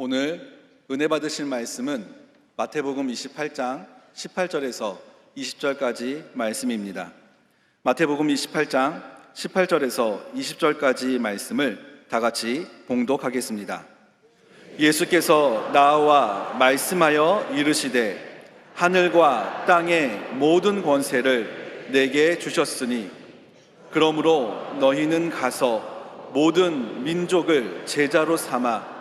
오늘 은혜 받으실 말씀은 마태복음 28장 18절에서 20절까지 말씀입니다. 마태복음 28장 18절에서 20절까지 말씀을 다 같이 봉독하겠습니다. 예수께서 나와 말씀하여 이르시되 하늘과 땅의 모든 권세를 내게 주셨으니 그러므로 너희는 가서 모든 민족을 제자로 삼아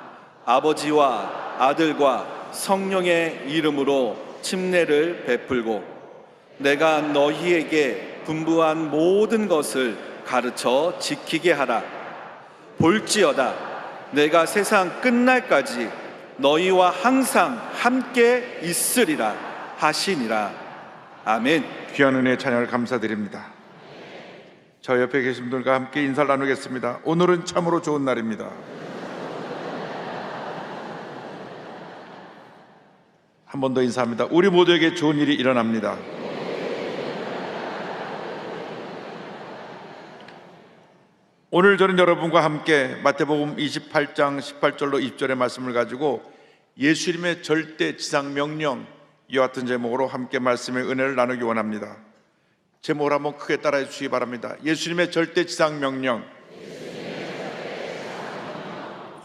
아버지와 아들과 성령의 이름으로 침례를 베풀고 내가 너희에게 분부한 모든 것을 가르쳐 지키게 하라. 볼지어다 내가 세상 끝날까지 너희와 항상 함께 있으리라 하시니라. 아멘. 귀한 은혜의 찬양을 감사드립니다. 저 옆에 계신 분들과 함께 인사를 나누겠습니다. 오늘은 참으로 좋은 날입니다. 한 번 더 인사합니다. 우리 모두에게 좋은 일이 일어납니다. 오늘 저는 여러분과 함께 마태복음 28장 18절로 20절의 말씀을 가지고 예수님의 절대 지상 명령, 이와 같은 제목으로 함께 말씀의 은혜를 나누기 원합니다. 제목을 한번 크게 따라해 주시기 바랍니다. 예수님의 절대 지상 명령.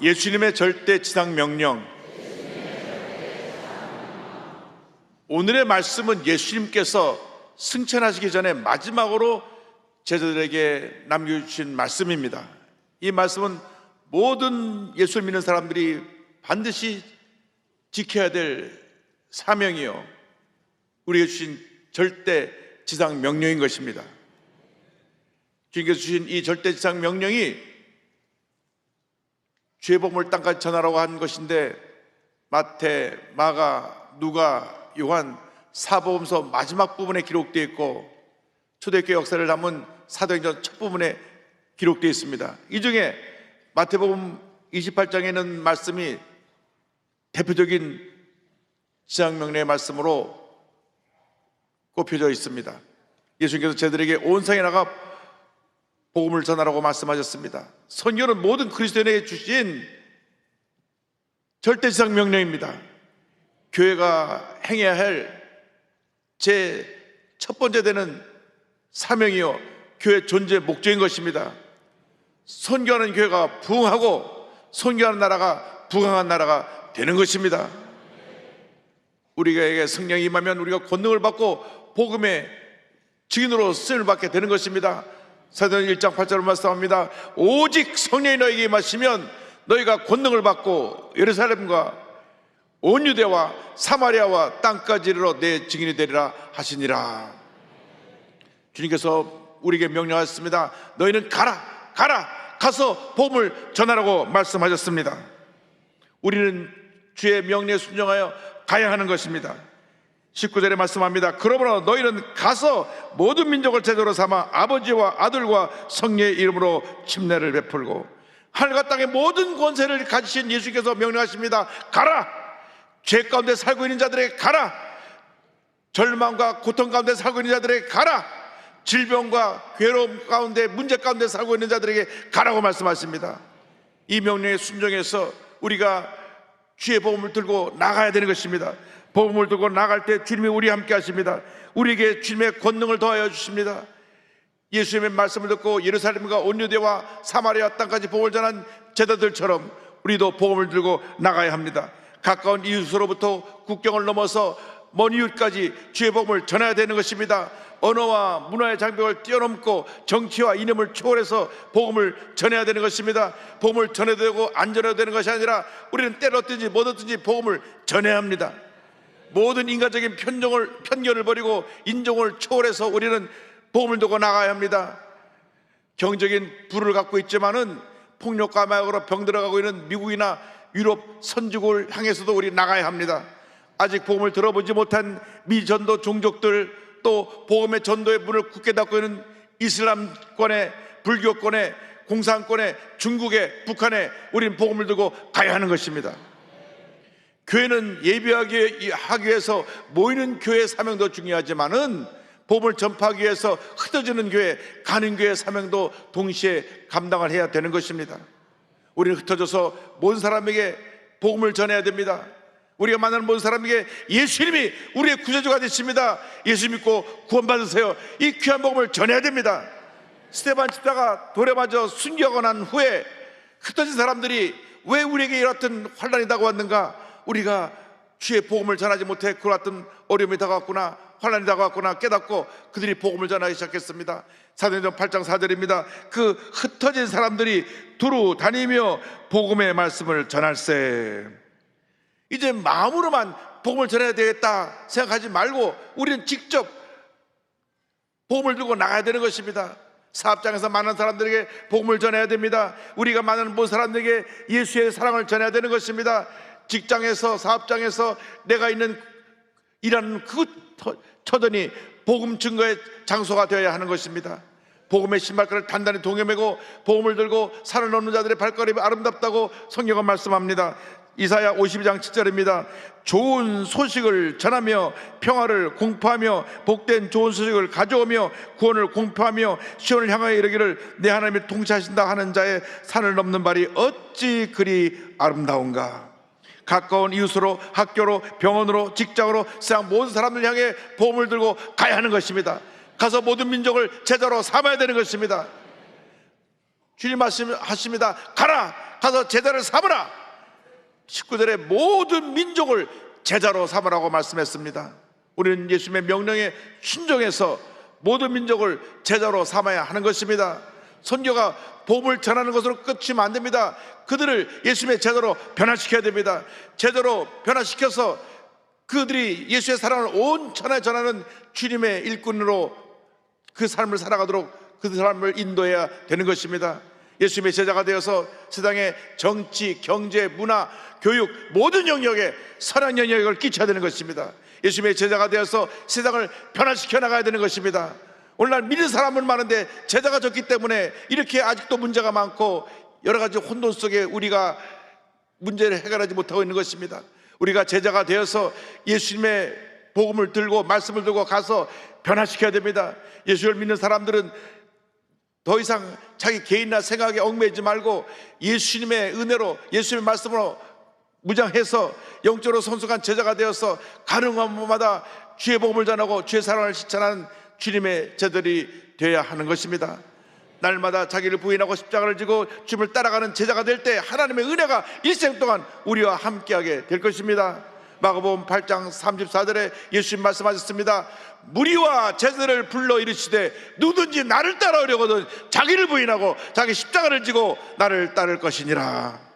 예수님의 절대 지상 명령. 오늘의 말씀은 예수님께서 승천하시기 전에 마지막으로 제자들에게 남겨주신 말씀입니다. 이 말씀은 모든 예수를 믿는 사람들이 반드시 지켜야 될 사명이요, 우리에게 주신 절대 지상 명령인 것입니다. 주님께서 주신 이 절대 지상 명령이 주의 복음을 땅까지 전하라고 한 것인데, 마태, 마가, 누가, 요한 사복음서 마지막 부분에 기록되어 있고 초대교회 역사를 담은 사도행전 첫 부분에 기록되어 있습니다. 이 중에 마태복음 28장에 있는 말씀이 대표적인 지상명령의 말씀으로 꼽혀져 있습니다. 예수님께서 제자들에게 온 세상에 나가 복음을 전하라고 말씀하셨습니다. 선교는 모든 그리스도인에게 주신 절대지상 명령입니다. 교회가 행해야 할 제 첫 번째 되는 사명이요, 교회 존재 목적인 것입니다. 선교하는 교회가 부흥하고 선교하는 나라가 부강한 나라가 되는 것입니다. 우리에게 성령이 임하면 우리가 권능을 받고 복음의 증인으로 쓰임을 받게 되는 것입니다. 사도행전 1장 8절을 말씀합니다. 오직 성령이 너에게 임하시면 너희가 권능을 받고 예루살렘과 온 유대와 사마리아와 땅까지 이르러 내 증인이 되리라 하시니라. 주님께서 우리에게 명령하셨습니다. 너희는 가서 복음을 전하라고 말씀하셨습니다. 우리는 주의 명령에 순종하여 가야 하는 것입니다. 19절에 말씀합니다. 그러므로 너희는 가서 모든 민족을 제자로 삼아 아버지와 아들과 성령의 이름으로 침례를 베풀고, 하늘과 땅의 모든 권세를 가지신 예수께서 명령하십니다. 가라! 죄 가운데 살고 있는 자들에게 가라! 절망과 고통 가운데 살고 있는 자들에게 가라! 질병과 괴로움 가운데, 문제 가운데 살고 있는 자들에게 가라고 말씀하십니다. 이 명령에 순종해서 우리가 주의 복음을 들고 나가야 되는 것입니다. 복음을 들고 나갈 때 주님이 우리와 함께 하십니다. 우리에게 주님의 권능을 더하여 주십니다. 예수님의 말씀을 듣고 예루살렘과 온 유대와 사마리아 땅까지 복음을 전한 제자들처럼 우리도 복음을 들고 나가야 합니다. 가까운 이웃으로부터 국경을 넘어서 먼 이웃까지 주의 복음을 전해야 되는 것입니다. 언어와 문화의 장벽을 뛰어넘고 정치와 이념을 초월해서 복음을 전해야 되는 것입니다. 복음을 전해야 되고 안 전해야 되는 것이 아니라 우리는 때를 얻든지 못 얻든지 복음을 전해야 합니다. 모든 인간적인 편견을 버리고 인종을 초월해서 우리는 복음을 들고 나가야 합니다. 경적인 부를 갖고 있지만은 폭력과 마약으로 병들어가고 있는 미국이나 유럽 선진국을 향해서도 우리 나가야 합니다. 아직 복음을 들어보지 못한 미전도 종족들, 또 복음의 전도의 문을 굳게 닫고 있는 이슬람권의, 불교권의, 공산권의, 중국의, 북한에 우리는 복음을 들고 가야 하는 것입니다. 교회는 예배하기 위해서 모이는 교회의 사명도 중요하지만은 복음을 전파하기 위해서 흩어지는 교회, 가는 교회의 사명도 동시에 감당을 해야 되는 것입니다. 우리는 흩어져서 모든 사람에게 복음을 전해야 됩니다. 우리가 만나는 모든 사람에게 예수님이 우리의 구세주가 되십니다. 예수 믿고 구원받으세요. 이 귀한 복음을 전해야 됩니다. 스데반 집사가 돌에 맞아 순교하고 난 후에 흩어진 사람들이 왜 우리에게 이렇던 환난이 다가왔는가? 우리가 주의 복음을 전하지 못해 그같은 어려움이 다가왔구나, 환난이 다가왔구나 깨닫고 그들이 복음을 전하기 시작했습니다. 사도행전 8장 4절입니다. 그 흩어진 사람들이 두루 다니며 복음의 말씀을 전할세. 이제 마음으로만 복음을 전해야 되겠다 생각하지 말고 우리는 직접 복음을 들고 나가야 되는 것입니다. 사업장에서 많은 사람들에게 복음을 전해야 됩니다. 우리가 많은 모든 사람들에게 예수의 사랑을 전해야 되는 것입니다. 직장에서, 사업장에서 내가 있는 일하는 그 처전이 복음 증거의 장소가 되어야 하는 것입니다. 복음의 신발끈을 단단히 동여매고 복음을 들고 산을 넘는 자들의 발걸음이 아름답다고 성경은 말씀합니다. 이사야 52장 7절입니다. 좋은 소식을 전하며 평화를 공포하며 복된 좋은 소식을 가져오며 구원을 공포하며 시온을 향하여 이르기를 내 하나님이 통치하신다 하는 자의 산을 넘는 발이 어찌 그리 아름다운가. 가까운 이웃으로, 학교로, 병원으로, 직장으로 세상 모든 사람들 향해 복음을 들고 가야 하는 것입니다. 가서 모든 민족을 제자로 삼아야 되는 것입니다. 주님 말씀하십니다. 가라, 가서 제자를 삼으라. 19절에 모든 민족을 제자로 삼으라고 말씀했습니다. 우리는 예수님의 명령에 순종해서 모든 민족을 제자로 삼아야 하는 것입니다. 선교가 복음을 전하는 것으로 끝이면 안 됩니다. 그들을 예수님의 제자로 변화시켜야 됩니다. 제자로 변화시켜서 그들이 예수의 사랑을 온 천하에 전하는 주님의 일꾼으로 그 삶을 살아가도록 그 사람을 인도해야 되는 것입니다. 예수님의 제자가 되어서 세상의 정치, 경제, 문화, 교육 모든 영역에 선한 영역을 끼쳐야 되는 것입니다. 예수님의 제자가 되어서 세상을 변화시켜 나가야 되는 것입니다. 오늘날 믿는 사람은 많은데 제자가 적기 때문에 이렇게 아직도 문제가 많고 여러 가지 혼돈 속에 우리가 문제를 해결하지 못하고 있는 것입니다. 우리가 제자가 되어서 예수님의 복음을 들고 말씀을 들고 가서 변화시켜야 됩니다. 예수를 믿는 사람들은 더 이상 자기 개인이나 생각에 얽매이지 말고 예수님의 은혜로 예수님의 말씀으로 무장해서 영적으로 성숙한 제자가 되어서 가능한 곳마다 주의 복음을 전하고 주의 사랑을 실천하는 주님의 제자들이 되어야 하는 것입니다. 날마다 자기를 부인하고 십자가를 지고 주님을 따라가는 제자가 될 때 하나님의 은혜가 일생 동안 우리와 함께하게 될 것입니다. 마가복음 8장 34절에 예수님 말씀하셨습니다. 무리와 제자들을 불러 이르시되 누구든지 나를 따라오려거든 자기를 부인하고 자기 십자가를 지고 나를 따를 것이니라.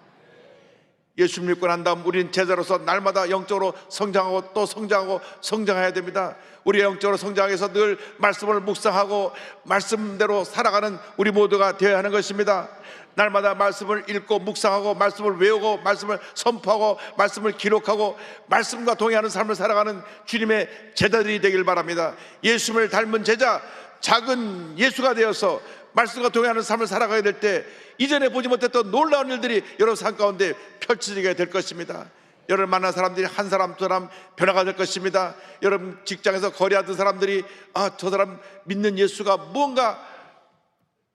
예수 믿고 난 다음 우리는 제자로서 날마다 영적으로 성장하고 또 성장하고 성장해야 됩니다. 우리가 영적으로 성장해서 늘 말씀을 묵상하고 말씀대로 살아가는 우리 모두가 되어야 하는 것입니다. 날마다 말씀을 읽고 묵상하고 말씀을 외우고 말씀을 선포하고 말씀을 기록하고 말씀과 동의하는 삶을 살아가는 주님의 제자들이 되길 바랍니다. 예수님을 닮은 제자, 작은 예수가 되어서 말씀과 동의하는 삶을 살아가게 될 때 이전에 보지 못했던 놀라운 일들이 여러분 삶 가운데 펼쳐지게 될 것입니다. 여러분 만난 사람들이 한 사람 두 사람 변화가 될 것입니다. 여러분 직장에서 거래하던 사람들이 저 사람 믿는 예수가 무언가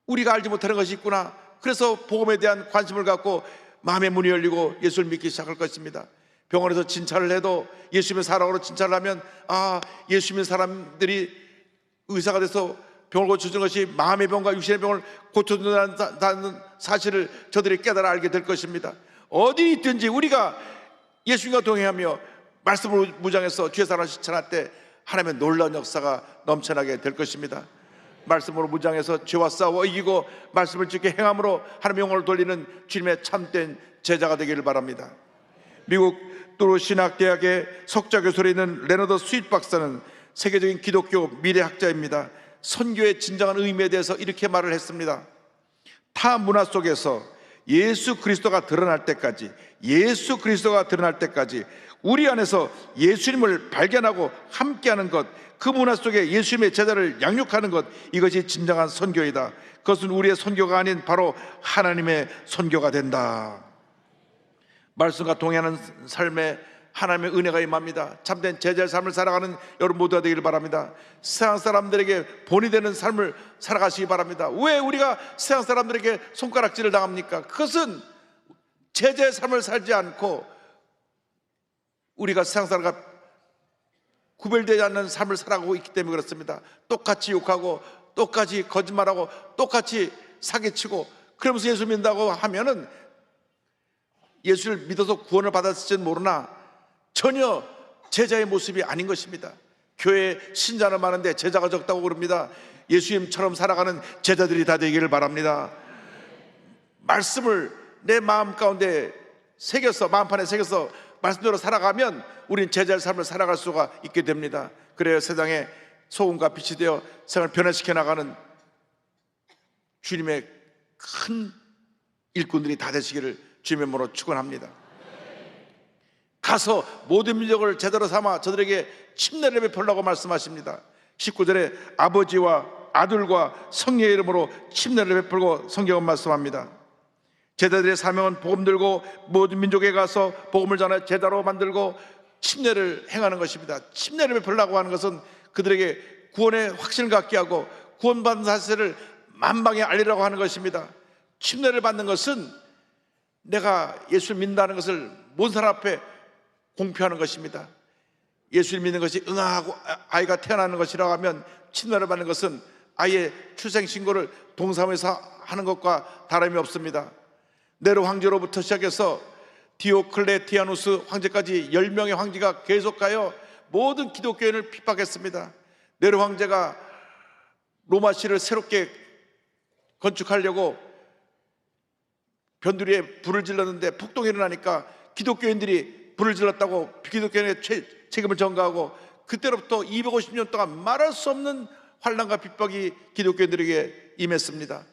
우리가 알지 못하는 것이 있구나. 그래서 복음에 대한 관심을 갖고 마음의 문이 열리고 예수를 믿기 시작할 것입니다. 병원에서 진찰을 해도 예수님의 사랑으로 진찰을 하면 예수 믿는 사람들이 의사가 돼서 병을 고쳐주는 것이 마음의 병과 육신의 병을 고쳐준다는 사실을 저들이 깨달아 알게 될 것입니다. 어디 있든지 우리가 예수님과 동행하며 말씀으로 무장해서 주의 사랑을 실천할 때 하나님의 놀라운 역사가 넘쳐나게 될 것입니다. 말씀으로 무장해서 죄와 싸워 이기고 말씀을 지켜 행함으로 하나님의 영광을 돌리는 주님의 참된 제자가 되기를 바랍니다. 미국 뚜루 신학대학의 석좌 교수로 있는 레너드 스윗 박사는 세계적인 기독교 미래학자입니다. 선교의 진정한 의미에 대해서 이렇게 말을 했습니다. 타 문화 속에서 예수 그리스도가 드러날 때까지 우리 안에서 예수님을 발견하고 함께하는 것, 그 문화 속에 예수님의 제자를 양육하는 것, 이것이 진정한 선교이다. 그것은 우리의 선교가 아닌 바로 하나님의 선교가 된다. 말씀과 동행하는 삶에 하나님의 은혜가 임합니다. 참된 제자의 삶을 살아가는 여러분 모두가 되기를 바랍니다. 세상 사람들에게 본이 되는 삶을 살아가시기 바랍니다. 왜 우리가 세상 사람들에게 손가락질을 당합니까? 그것은 제자의 삶을 살지 않고 우리가 세상 사람과 구별되지 않는 삶을 살아가고 있기 때문에 그렇습니다. 똑같이 욕하고 똑같이 거짓말하고 똑같이 사기치고 그러면서 예수 믿는다고 하면은 예수를 믿어서 구원을 받았을지는 모르나 전혀 제자의 모습이 아닌 것입니다. 교회에 신자는 많은데 제자가 적다고 그럽니다. 예수님처럼 살아가는 제자들이 다 되기를 바랍니다. 말씀을 내 마음 가운데 새겨서, 마음판에 새겨서 말씀대로 살아가면 우리는 제자의 삶을 살아갈 수가 있게 됩니다. 그래야 세상에 소금과 빛이 되어 세상을 변화시켜 나가는 주님의 큰 일꾼들이 다 되시기를 주님의 이름으로 축원합니다. 가서 모든 민족을 제대로 삼아 저들에게 침례를 베풀라고 말씀하십니다. 19절에 아버지와 아들과 성령의 이름으로 침례를 베풀고 성경은 말씀합니다. 제자들의 사명은 복음 들고 모든 민족에 가서 복음을 전해 제자로 만들고 침례를 행하는 것입니다. 침례를 베풀라고 하는 것은 그들에게 구원의 확신을 갖게 하고 구원받은 사실을 만방에 알리라고 하는 것입니다. 침례를 받는 것은 내가 예수를 믿는다는 것을 모든 사람 앞에 공표하는 것입니다. 예수를 믿는 것이 응하고 아이가 태어나는 것이라고 하면 침례를 받는 것은 아이의 출생신고를 동사무에서 하는 것과 다름이 없습니다. 네로 황제로부터 시작해서 디오클레티아누스 황제까지 10명의 황제가 계속하여 모든 기독교인을 핍박했습니다. 네로 황제가 로마시를 새롭게 건축하려고 변두리에 불을 질렀는데 폭동이 일어나니까 기독교인들이 불을 질렀다고 기독교인의 책임을 전가하고 그때로부터 250년 동안 말할 수 없는 환난과 핍박이 기독교인들에게 임했습니다.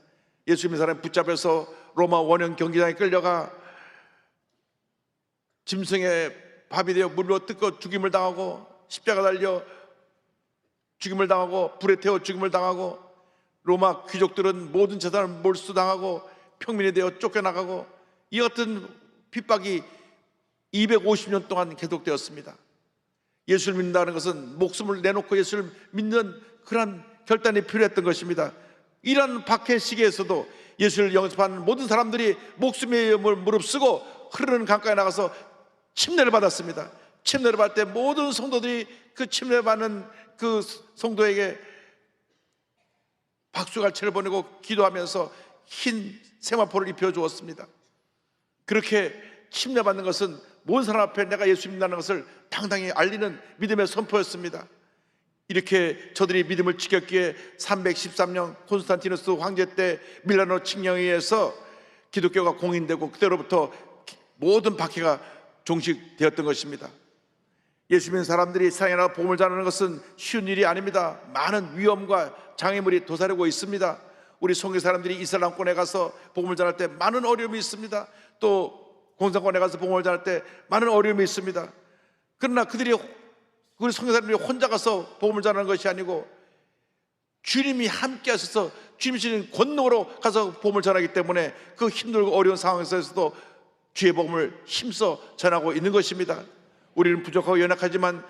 예수 믿는 사람이 붙잡혀서 로마 원형 경기장에 끌려가 짐승의 밥이 되어 물로 뜯고 죽임을 당하고 십자가 달려 죽임을 당하고 불에 태워 죽임을 당하고 로마 귀족들은 모든 재산을 몰수당하고 평민이 되어 쫓겨나가고 이 같은 핍박이 250년 동안 계속되었습니다. 예수를 믿는다는 것은 목숨을 내놓고 예수를 믿는 그런 결단이 필요했던 것입니다. 이런 박해 시기에서도 예수를 영접하는 모든 사람들이 목숨의 위험을 무릅쓰고 흐르는 강가에 나가서 침례를 받았습니다. 침례를 받을 때 모든 성도들이 그 침례를 받는 그 성도에게 박수갈채를 보내고 기도하면서 흰 세마포를 입혀주었습니다. 그렇게 침례받는 것은 모든 사람 앞에 내가 예수 믿는다는 것을 당당히 알리는 믿음의 선포였습니다. 이렇게 저들이 믿음을 지켰기에 313년 콘스탄티누스 황제 때 밀라노 칙령에 의해서 기독교가 공인되고 그때로부터 모든 박해가 종식되었던 것입니다. 예수 믿는 사람들이 세상에 나가 복음을 전하는 것은 쉬운 일이 아닙니다. 많은 위험과 장애물이 도사리고 있습니다. 우리 송교 사람들이 이슬람권에 가서 복음을 전할 때 많은 어려움이 있습니다. 또 공산권에 가서 복음을 전할 때 많은 어려움이 있습니다. 그러나 그들이 우리 송교 사람들이 혼자 가서 복음을 전하는 것이 아니고 주님이 함께 하셔서 주님이 주신 권능으로 가서 복음을 전하기 때문에 그 힘들고 어려운 상황에서도 주의 복음을 힘써 전하고 있는 것입니다. 우리는 부족하고 연약하지만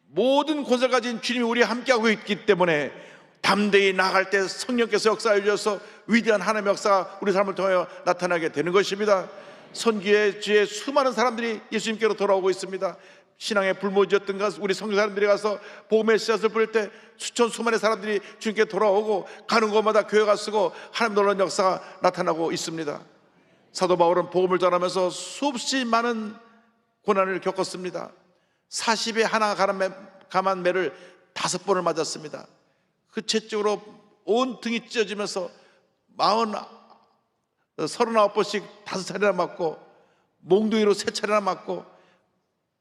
모든 권세를 가진 주님이 우리와 함께하고 있기 때문에 담대히 나아갈 때 성령께서 역사해 주셔서 위대한 하나님의 역사가 우리 삶을 통하여 나타나게 되는 것입니다. 선교의 주에 수많은 사람들이 예수님께로 돌아오고 있습니다. 신앙의 불모지였던 것 우리 선교 사람들이 가서 복음의 씨앗을 뿌릴 때 수천 수만의 사람들이 주님께 돌아오고 가는 곳마다 교회가 쓰고 하나님 놀라운 역사가 나타나고 있습니다. 사도 바울은 복음을 전하면서 수없이 많은 고난을 겪었습니다. 40에 하나 감한 매를 5번을 맞았습니다. 그 채찍으로 온 등이 찢어지면서 39번씩 5차례나 맞고 몽둥이로 3차례나 맞고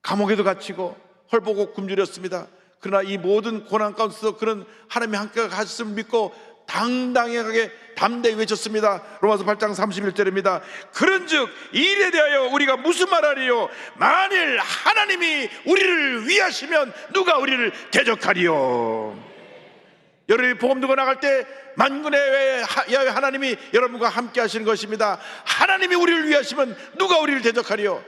감옥에도 갇히고 헐보고 굶주렸습니다. 그러나 이 모든 고난 가운데서 그는 하나님이 함께 하셨음을 믿고 당당하게 담대히 외쳤습니다. 로마서 8장 31절입니다. 그런즉 이 일에 대하여 우리가 무슨 말하리요? 만일 하나님이 우리를 위하시면 누가 우리를 대적하리요? 여러분이 복음 들고 나갈 때 만군의 야훼 하나님이 여러분과 함께 하시는 것입니다. 하나님이 우리를 위하시면 누가 우리를 대적하리요?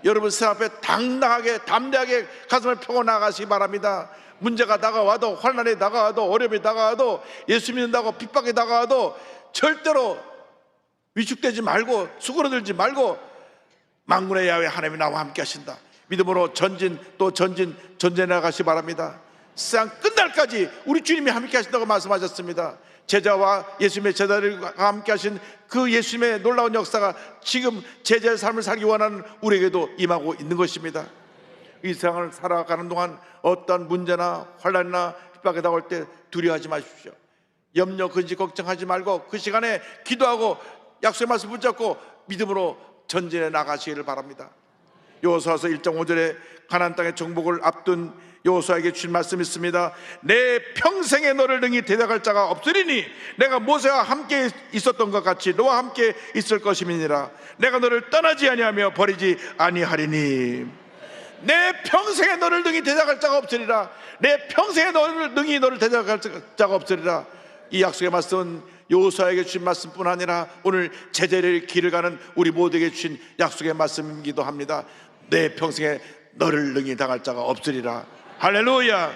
여러분 세 앞에 당당하게 담대하게 가슴을 펴고 나가시기 바랍니다. 문제가 다가와도 환난이 다가와도 어려움이 다가와도 예수 믿는다고 핍박이 다가와도 절대로 위축되지 말고 수그러들지 말고 만군의 야훼 하나님이 나와 함께 하신다. 믿음으로 전진 또 전진 전진해 나가시 바랍니다. 세상 끝날까지 우리 주님이 함께 하신다고 말씀하셨습니다. 제자와 예수님의 제자들과 함께 하신 그 예수님의 놀라운 역사가 지금 제자의 삶을 살기 원하는 우리에게도 임하고 있는 것입니다. 이 세상을 살아가는 동안 어떤 문제나 환난이나 핍박에 나올 때 두려워하지 마십시오. 염려 근심 걱정하지 말고 그 시간에 기도하고 약속의 말씀 붙잡고 믿음으로 전진해 나가시기를 바랍니다. 여호수아서 1장 5절에 가나안 땅의 정복을 앞둔 여호수아에게 주신 말씀이 있습니다. 내 평생에 너를 능히 대적할 자가 없으리니 내가 모세와 함께 있었던 것 같이 너와 함께 있을 것임이니라. 내가 너를 떠나지 아니하며 버리지 아니하리니. 내 평생에 너를 능히 대적할 자가 없으리라. 내 평생에 너를 능히 너를 대적할 자가 없으리라. 이 약속의 말씀은 여호수아에게 주신 말씀뿐 아니라 오늘 제자의 길을 가는 우리 모두에게 주신 약속의 말씀이기도 합니다. 내 평생에 너를 능히 당할 자가 없으리라. 할렐루야.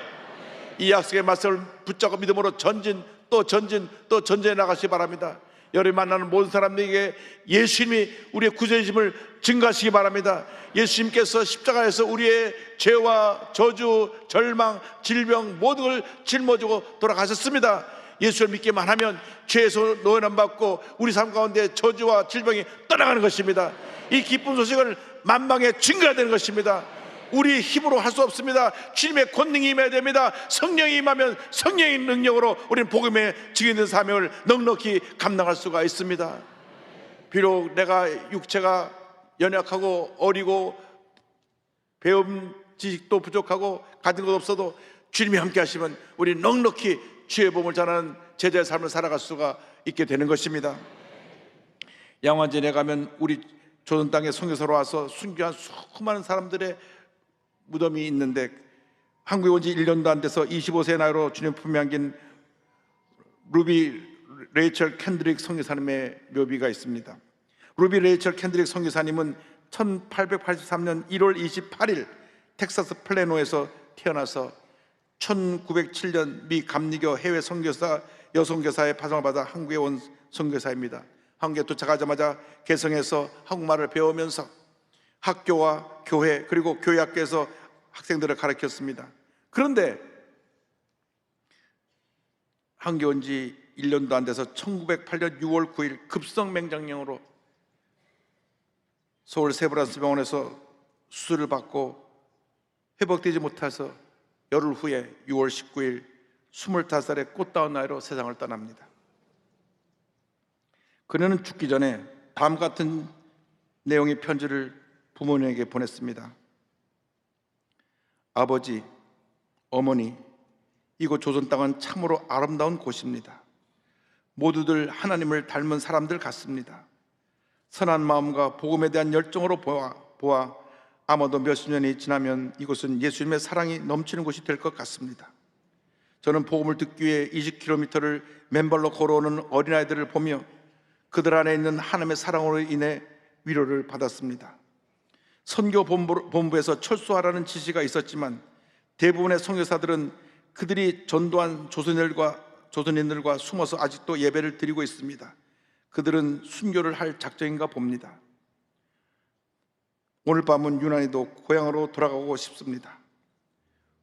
이 약속의 말씀을 붙잡고 믿음으로 전진 또 전진 또 전진해 나가시기 바랍니다. 여러분 만나는 모든 사람들에게 예수님이 우리의 구세주심을 증거하시기 바랍니다. 예수님께서 십자가에서 우리의 죄와 저주, 절망, 질병 모든 걸 짊어지고 돌아가셨습니다. 예수를 믿기만 하면 죄에서 노예남 받고 우리 삶 가운데 저주와 질병이 떠나가는 것입니다. 이 기쁜 소식을 만방에 증거해야 되는 것입니다. 우리 힘으로 할 수 없습니다. 주님의 권능이 임해야 됩니다. 성령이 임하면 성령의 능력으로 우리는 복음의 증인된 사명을 넉넉히 감당할 수가 있습니다. 비록 내가 육체가 연약하고 어리고 배움 지식도 부족하고 가진 것 없어도 주님이 함께 하시면 우리 넉넉히 주의 복음을 전하는 제자의 삶을 살아갈 수가 있게 되는 것입니다. 양화진에 가면 우리 조선 땅에 선교사로 와서 순교한 수많은 사람들의 무덤이 있는데 한국에 온 지 1년도 안 돼서 25세 나이로 주님 품에 안긴 루비 레이첼 캔드릭 선교사님의 묘비가 있습니다. 루비 레이첼 캔드릭 선교사님은 1883년 1월 28일 텍사스 플래노에서 태어나서 1907년 미 감리교 해외 선교사 여선교사의 파송을 받아 한국에 온 선교사입니다. 한국에 도착하자마자 개성에서 한국말을 배우면서 학교와 교회 그리고 교회학교에서 학생들을 가르쳤습니다. 그런데 한국에 온 지 1년도 안 돼서 1908년 6월 9일 급성맹장령으로 서울 세브란스 병원에서 수술을 받고 회복되지 못해서 열흘 후에 6월 19일 25살의 꽃다운 나이로 세상을 떠납니다. 그녀는 죽기 전에 다음 같은 내용의 편지를 부모님에게 보냈습니다. 아버지, 어머니, 이곳 조선 땅은 참으로 아름다운 곳입니다. 모두들 하나님을 닮은 사람들 같습니다. 선한 마음과 복음에 대한 열정으로 보아 아마도 몇십 년이 지나면 이곳은 예수님의 사랑이 넘치는 곳이 될 것 같습니다. 저는 복음을 듣기 위해 20km를 맨발로 걸어오는 어린아이들을 보며 그들 안에 있는 하나님의 사랑으로 인해 위로를 받았습니다. 선교 본부에서 철수하라는 지시가 있었지만 대부분의 선교사들은 그들이 전도한 조선인들과 숨어서 아직도 예배를 드리고 있습니다. 그들은 순교를 할 작정인가 봅니다. 오늘 밤은 유난히도 고향으로 돌아가고 싶습니다.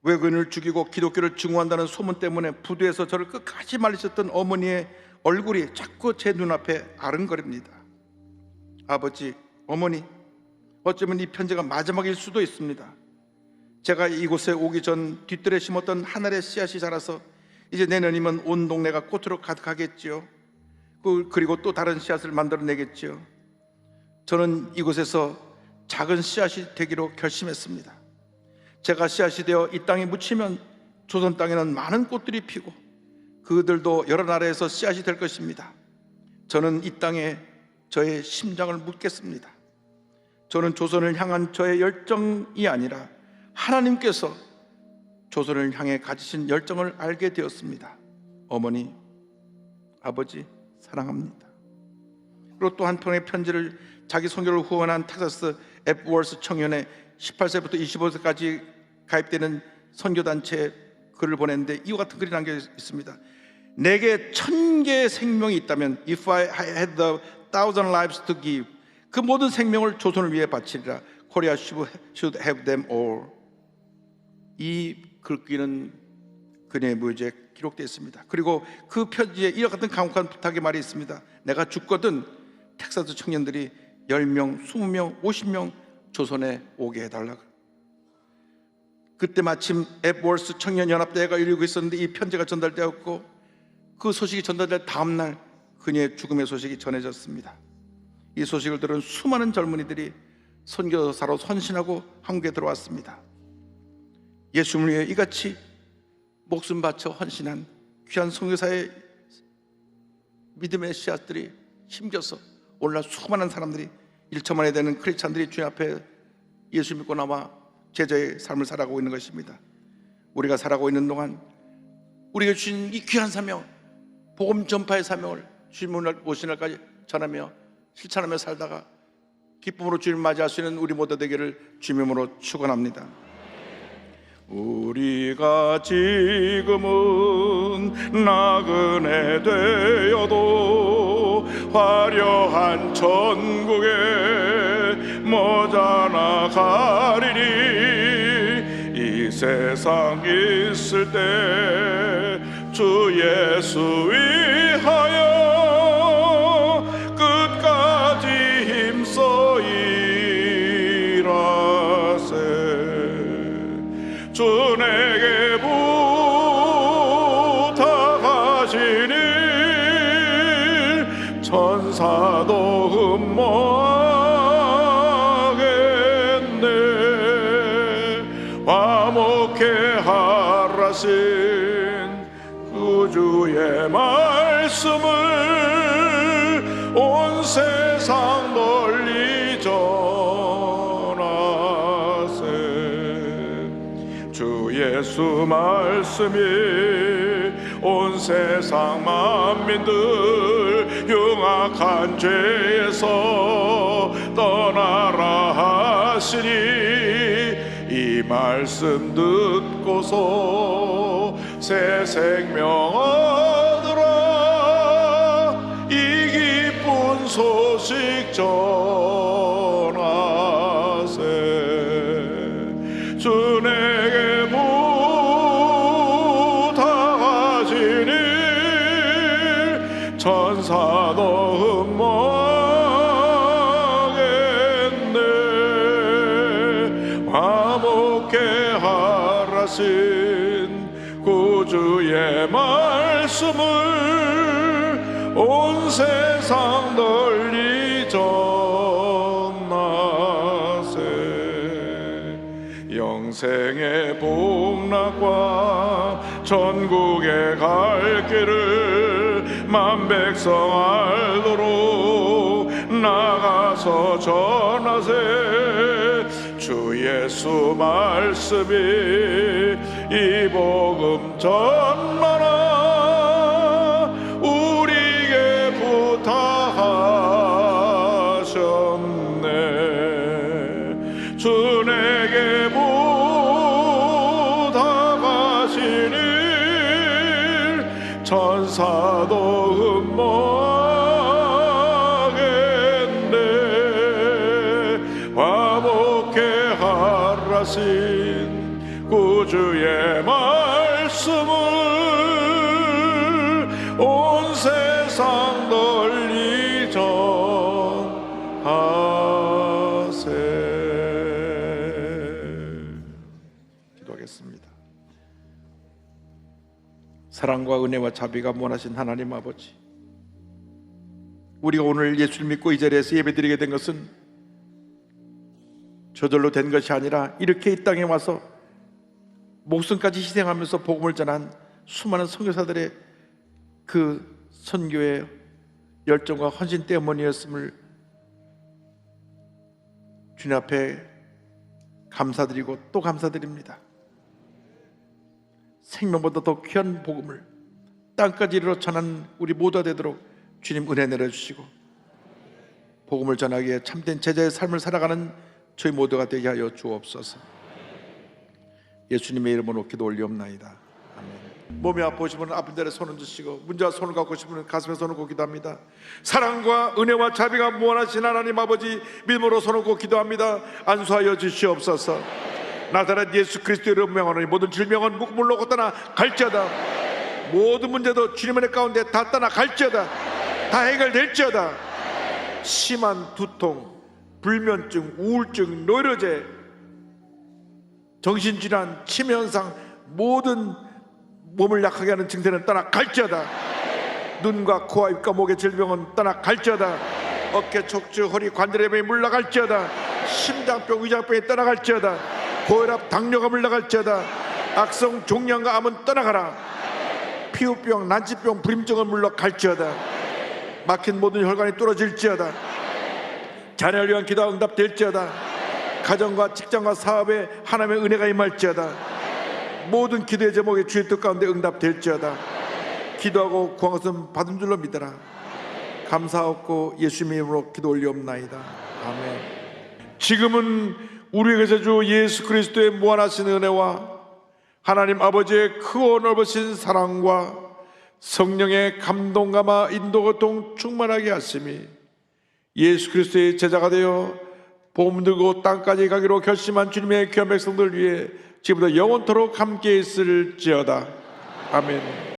외국인을 죽이고 기독교를 증오한다는 소문 때문에 부두에서 저를 끝까지 말리셨던 어머니의 얼굴이 자꾸 제 눈앞에 아른거립니다. 아버지, 어머니, 어쩌면 이 편지가 마지막일 수도 있습니다. 제가 이곳에 오기 전 뒤뜰에 심었던 하늘의 씨앗이 자라서 이제 내년이면 온 동네가 꽃으로 가득하겠지요. 그리고 또 다른 씨앗을 만들어내겠지요. 저는 이곳에서 작은 씨앗이 되기로 결심했습니다. 제가 씨앗이 되어 이 땅에 묻히면 조선 땅에는 많은 꽃들이 피고 그들도 여러 나라에서 씨앗이 될 것입니다. 저는 이 땅에 저의 심장을 묻겠습니다. 저는 조선을 향한 저의 열정이 아니라 하나님께서 조선을 향해 가지신 열정을 알게 되었습니다. 어머니, 아버지 사랑합니다. 그리고 또 한 통의 편지를 자기 선교를 후원한 텍사스 앱워스 청년의 18세부터 25세까지 가입되는 선교단체에 글을 보냈는데 이와 같은 글이 남겨 있습니다. 내게 1000개의 생명이 있다면 If I had 1,000 lives to give 그 모든 생명을 조선을 위해 바치리라. Korea should have them all. 이 글귀는 그녀의 묘지에 기록되어 있습니다. 그리고 그 편지에 이와 같은 강력한 부탁의 말이 있습니다. 내가 죽거든 텍사스 청년들이 10명, 20명, 50명 조선에 오게 해달라고. 그때 마침 앱월스 청년연합대회가 열리고 있었는데 이 편지가 전달되었고, 그 소식이 전달될 다음날 그녀의 죽음의 소식이 전해졌습니다. 이 소식을 들은 수많은 젊은이들이 선교사로 헌신하고 한국에 들어왔습니다. 예수님을 위해 이같이 목숨 바쳐 헌신한 귀한 선교사의 믿음의 씨앗들이 심겨서 오늘날 수많은 사람들이 1천만이 되는 크리스찬들이 주님 앞에 예수 믿고 나와 제자의 삶을 살아가고 있는 것입니다. 우리가 살아가고 있는 동안 우리가 주신 이 귀한 사명, 복음 전파의 사명을 주님 오신 날까지 전하며 실천하며 살다가 기쁨으로 주님 맞이할 수 있는 우리 모두 되기를 주님으로 축원합니다. 우리가 지금은 나그네 되어도 화려한 천국에 머자나 가리니 이 세상 있을 때 주 예수 위하여 끝까지 힘써 일하세. 주 내게 부탁하시니 천사도 흠모하겠네. 화목해 하라신 구주의 말씀을 온 세상 널리 전하세. 주 예수 말씀이 온 세상 만민들 흉악한 죄에서 떠나라 하시니 이 말씀 듣고서 새 생명 얻으라. 이 기쁜 소식 전하세. 주 내게 부탁하시니 천사도 흠모하겠네. 화목해 하라신 구주의 말씀을 온 세상 널리 전하세. 영생의 복락과 천국에 갈 길을 만 백성 알도록 나가서 전하세. 주 예수 말씀이 이 복음 전하라 우리에게 부탁하셨네. 주 내게 부탁하시니 천사도 흠모하겠네. 화목해 하라신 구주의 말씀을 온 세상 널리 전하세. 기도하겠습니다. 사랑과 은혜와 자비가 무한하신 하나님 아버지, 우리가 오늘 예수를 믿고 이 자리에서 예배드리게 된 것은 저절로 된 것이 아니라 이렇게 이 땅에 와서 목숨까지 희생하면서 복음을 전한 수많은 선교사들의 그 선교의 열정과 헌신 때문이었음을 주님 앞에 감사드리고 또 감사드립니다. 생명보다 더 귀한 복음을 땅까지 이르러 전한 우리 모두가 되도록 주님 은혜 내려주시고 복음을 전하기에 참된 제자의 삶을 살아가는 저희 모두가 되게 하여 주옵소서. 예수님의 이름으로 기도 올리옵나이다. 아멘. 몸이 아프시면 아픈 자리에 손을 드시고 문제와 손을 갖고 싶으면 가슴에 손을 꽂고 기도합니다. 사랑과 은혜와 자비가 무한하신 하나님 아버지, 믿음으로 손을 꽂고 기도합니다. 안수하여 주시옵소서. 나사렛 예수 그리스도의 이름으로 명하노니 모든 질병은 물로 떠나 갈지어다. 모든 문제도 주님의 가운데 다 떠나 갈지어다. 다 해결될지어다. 심한 두통, 불면증, 우울증, 노이로제, 정신질환, 치매현상, 모든 몸을 약하게 하는 증세는 떠나 갈지어다. 눈과 코와 입과 목의 질병은 떠나 갈지어다. 어깨, 척추, 허리, 관절의 병이 물러갈지어다. 심장병, 위장병이 떠나갈지어다. 고혈압, 당뇨가 물러갈지어다. 악성 종양과 암은 떠나가라. 피부병, 난치병, 불임증은 물러갈지어다. 막힌 모든 혈관이 뚫어질지어다. 자녀를 위한 기도가 응답될지어다. 가정과 직장과 사업에 하나님의 은혜가 임할지어다. 모든 기도의 제목이 주의 뜻 가운데 응답될지어다. 기도하고 구한 것은 받은 줄로 믿어라. 감사하고 예수님의 이름으로 기도 올리옵나이다. 아멘. 지금은 우리에게서 주 예수 그리스도의 무한하신 은혜와 하나님 아버지의 크고 넓으신 사랑과 성령의 감동감화 인도고통 충만하게 하심이 예수 그리스도의 제자가 되어 복음 들고 땅까지 가기로 결심한 주님의 귀한 백성들 위해 지금부터 영원토록 함께 있을지어다. 아멘.